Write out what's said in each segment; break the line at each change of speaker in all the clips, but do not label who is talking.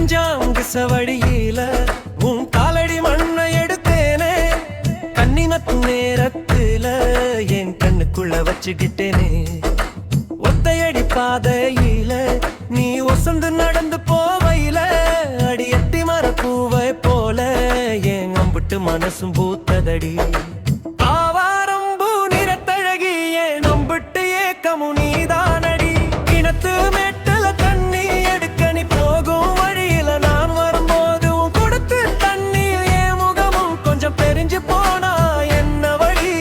சவடியில உன் காலடி மண்ணை எடுத்தேனே கண்ணிமத்து நேரத்துல என் கண்ணுக்குள்ள வச்சுக்கிட்டேனே ஒத்தையடி பாதையில நீ ஒசந்து நடந்து போவையில அடி எட்டி மரப்பூவை போல என் அம்புட்டு மனசும் பூத்ததடி ஆவாரம்பூ நிறத்தழகி என் அம்புட்டு ஏக்கமும் நீதானடி கிணத்து மேட்டுல தண்ணி எடுக்க நீ போகும் வழியில நான் வரும்போது உன் கொடுத்து தண்ணீர் என் முகமும் கொஞ்சம் பெரிஞ்சு போனா என்ன வழி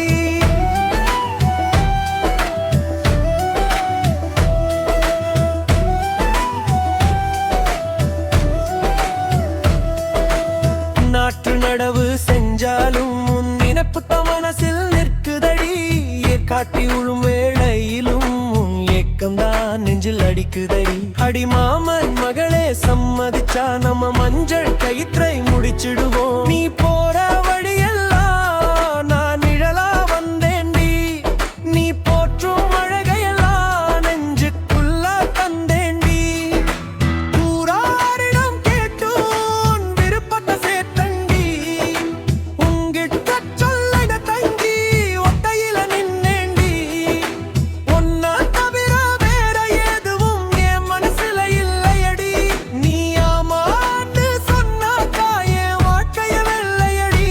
நாட்டு நடவு செஞ்சாலும் உன் நினைப்பு மனசில் நிற்குதடி காட்டி உழும் வேளையிலும் உன் ஏக்கம்தான் நெஞ்சில் அடிக்குதடி அடி மாமன் மகளே சம்மதிச்சா நம்ம மஞ்சள் கயிற்றை முடிச்சிடுவோம் நீ போற வழியெல்லாம் நான் நிழலா வந்தேன்டி நீ போற்றும் அழகையெல்லாம் நெஞ்சுக்குள்ள தந்தேண்டி ஊராரிடம் கேட்டோன் விருப்பத்தை சேர்த்தண்டி உங்கிட்ட சொல்லிட தங்கி ஒத்தையில நின்னேண்டி ஒன்னா தவிர வேற எதுவும் என் மனசுல இல்லையடி நீ ஆமான்னு சொன்னாக்கா என் வாழ்க்கைய வெள்ளையடி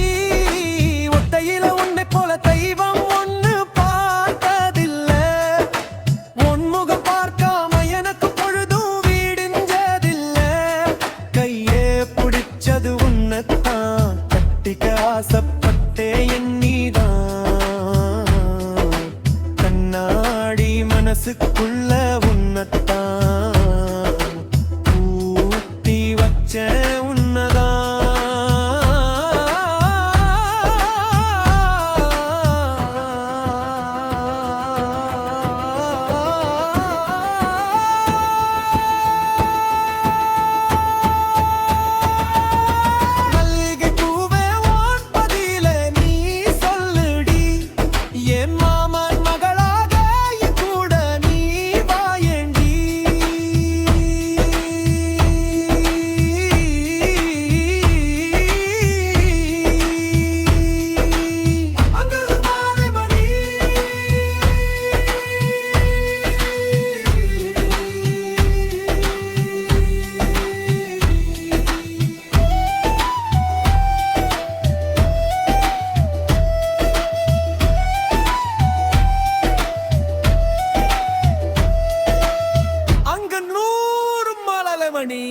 ஒத்தையில உன்னை போல தெய்வம் ஒண்ணு பார்த்ததில்ல உன்முகம் பார்க்காம எனக்கு பொழுதும் வீடிஞ்சதில்ல கையே பிடிச்சது உன்னைத்தான் கட்டிக்க ஆசைப்பட்டே எண்ணிதான் கண்ணாடி மனசுக்குள்ள உன்னைத்தான் ஊட்டி வச்ச மல்லிகை பூவே உன் பதில நீ சொல்லுடி என் மாமன் மகளாக என் கூட நீ வாயேண்டி அங்கு மாலை மணி அங்க 100 மலலை மணி